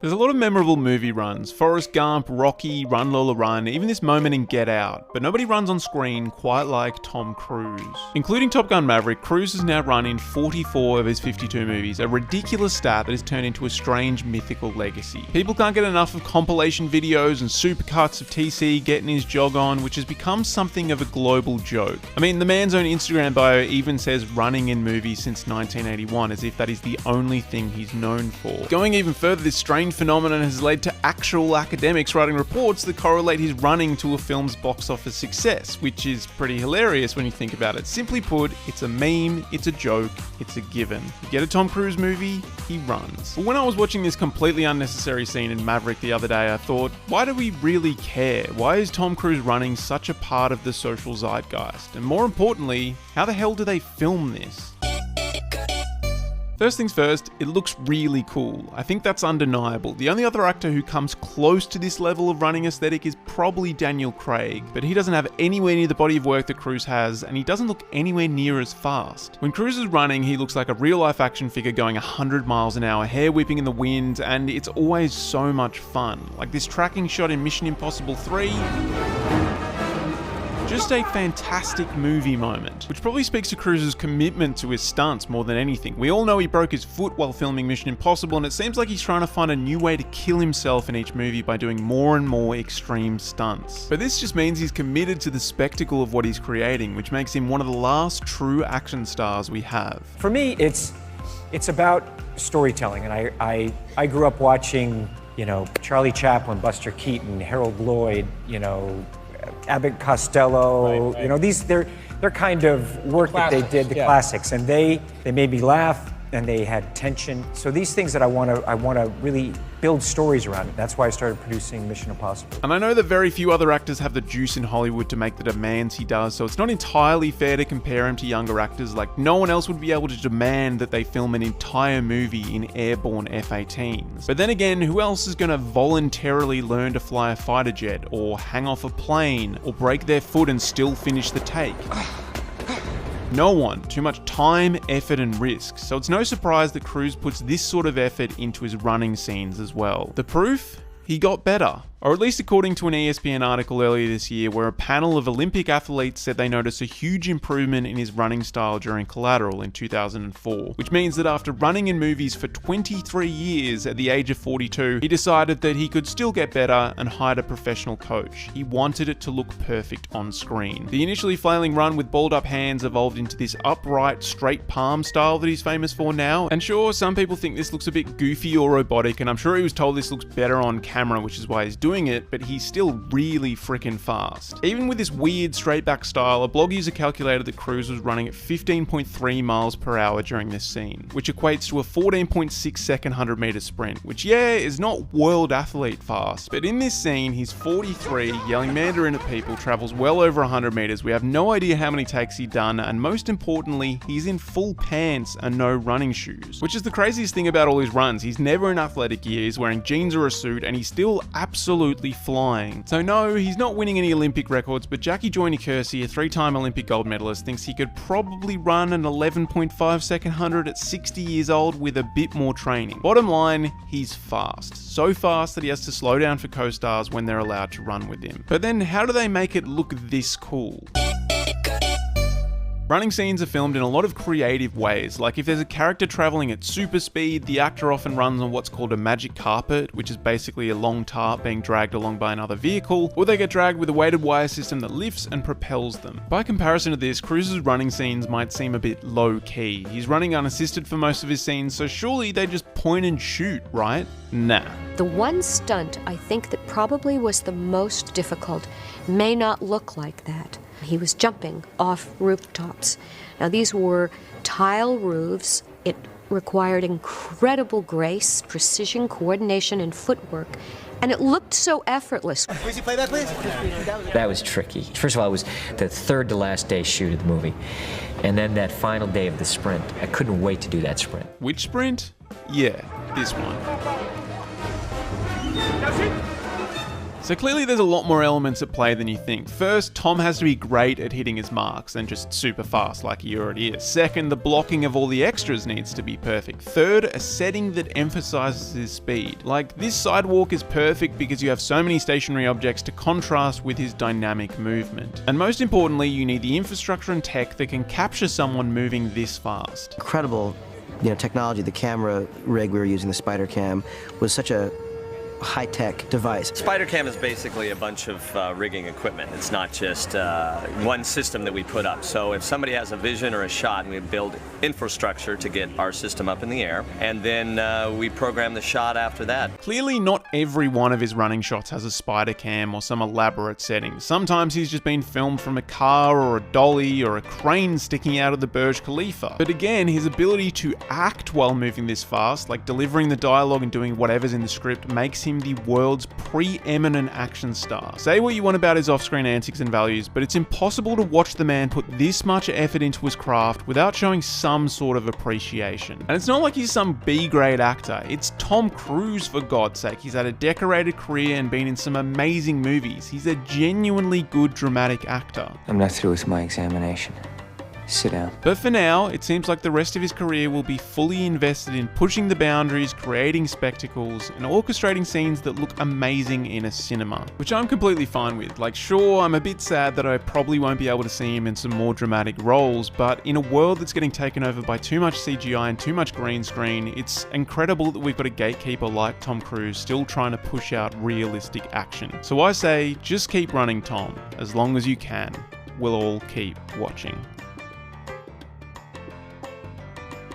There's a lot of memorable movie runs. Forrest Gump, Rocky, Run Lola Run, even this moment in Get Out. But nobody runs on screen quite like Tom Cruise. Including Top Gun Maverick, Cruise has now run in 44 of his 52 movies, a ridiculous stat that has turned into a strange mythical legacy. People can't get enough of compilation videos and supercuts of TC getting his jog on, which has become something of a global joke. I mean, the man's own Instagram bio even says running in movies since 1981, as if that is the only thing he's known for. Going even further, this strange phenomenon has led to actual academics writing reports that correlate his running to a film's box office success, which is pretty hilarious when you think about it. Simply put, it's a meme, it's a joke, it's a given. You get a Tom Cruise movie, he runs. But when I was watching this completely unnecessary scene in Maverick the other day, I thought, why do we really care? Why is Tom Cruise running such a part of the social zeitgeist? And more importantly, how the hell do they film this? First things first, it looks really cool. I think that's undeniable. The only other actor who comes close to this level of running aesthetic is probably Daniel Craig, but he doesn't have anywhere near the body of work that Cruise has, and he doesn't look anywhere near as fast. When Cruise is running, he looks like a real-life action figure going 100 miles an hour, hair whipping in the wind, and it's always so much fun. Like this tracking shot in Mission Impossible 3... just a fantastic movie moment, which probably speaks to Cruise's commitment to his stunts more than anything. We all know he broke his foot while filming Mission Impossible, and it seems like he's trying to find a new way to kill himself in each movie by doing more and more extreme stunts. But this just means he's committed to the spectacle of what he's creating, which makes him one of the last true action stars we have. For me, it's about storytelling, and I grew up watching, Charlie Chaplin, Buster Keaton, Harold Lloyd, Abbott Costello, right. They're kind of work that they did, the classics, and they made me laugh and they had tension. So these things that I want to really build stories around it. That's why I started producing Mission Impossible. And I know that very few other actors have the juice in Hollywood to make the demands he does, so it's not entirely fair to compare him to younger actors. Like, no one else would be able to demand that they film an entire movie in airborne F-18s. But then again, who else is going to voluntarily learn to fly a fighter jet, or hang off a plane, or break their foot and still finish the take? No one. Too much time, effort, and risk. So it's no surprise that Cruise puts this sort of effort into his running scenes as well. The proof? He got better. Or at least according to an ESPN article earlier this year, where a panel of Olympic athletes said they noticed a huge improvement in his running style during Collateral in 2004, which means that after running in movies for 23 years at the age of 42, he decided that he could still get better and hired a professional coach. He wanted it to look perfect on screen. The initially flailing run with balled up hands evolved into this upright, straight palm style that he's famous for now. And sure, some people think this looks a bit goofy or robotic, and I'm sure he was told this looks better on camera, which is why he's doing it, but he's still really freaking fast. Even with this weird straight back style, a blog user calculated that Cruise was running at 15.3 miles per hour during this scene, which equates to a 14.6 second 100 meter sprint, which is not world athlete fast, but in this scene, he's 43, yelling Mandarin at people, travels well over 100 meters, we have no idea how many takes he'd done, and most importantly, he's in full pants and no running shoes. Which is the craziest thing about all his runs, he's never in athletic gear, he's wearing jeans or a suit, and he's still absolutely flying. So no, he's not winning any Olympic records, but Jackie Joyner Kersee, a 3-time Olympic gold medalist, thinks he could probably run an 11.5 second 100 at 60 years old with a bit more training. Bottom line, he's fast. So fast that he has to slow down for co-stars when they're allowed to run with him. But then how do they make it look this cool? Running scenes are filmed in a lot of creative ways, like if there's a character traveling at super speed, the actor often runs on what's called a magic carpet, which is basically a long tarp being dragged along by another vehicle, or they get dragged with a weighted wire system that lifts and propels them. By comparison to this, Cruise's running scenes might seem a bit low-key. He's running unassisted for most of his scenes, so surely they just point and shoot, right? Nah. The one stunt I think that probably was the most difficult may not look like that. He was jumping off rooftops. Now these were tile roofs. It required incredible grace, precision, coordination, and footwork. And it looked so effortless. Please, you play that, please? That was tricky. First of all, it was the third to last day shoot of the movie. And then that final day of the sprint. I couldn't wait to do that sprint. Which sprint? Yeah, this one. So clearly there's a lot more elements at play than you think. First, Tom has to be great at hitting his marks and just super fast like he already is. Second, the blocking of all the extras needs to be perfect. Third, a setting that emphasizes his speed. Like, this sidewalk is perfect because you have so many stationary objects to contrast with his dynamic movement. And most importantly, you need the infrastructure and tech that can capture someone moving this fast. Incredible, technology. The camera rig we were using, the SpiderCam, was such a high-tech device. SpiderCam is basically a bunch of rigging equipment. It's not just one system that we put up. So if somebody has a vision or a shot, we build infrastructure to get our system up in the air, and then we program the shot after that. Clearly not every one of his running shots has a SpiderCam or some elaborate setting. Sometimes he's just been filmed from a car or a dolly or a crane sticking out of the Burj Khalifa. But again, his ability to act while moving this fast, like delivering the dialogue and doing whatever's in the script, makes him the world's preeminent action star. Say what you want about his off-screen antics and values, but it's impossible to watch the man put this much effort into his craft without showing some sort of appreciation. And it's not like he's some B-grade actor, it's Tom Cruise, for God's sake. He's had a decorated career and been in some amazing movies. He's a genuinely good dramatic actor. I'm not through with my examination. Sit down. But for now, it seems like the rest of his career will be fully invested in pushing the boundaries, creating spectacles, and orchestrating scenes that look amazing in a cinema. Which I'm completely fine with. Like, sure, I'm a bit sad that I probably won't be able to see him in some more dramatic roles, but in a world that's getting taken over by too much CGI and too much green screen, it's incredible that we've got a gatekeeper like Tom Cruise still trying to push out realistic action. So I say, just keep running, Tom. As long as you can. We'll all keep watching.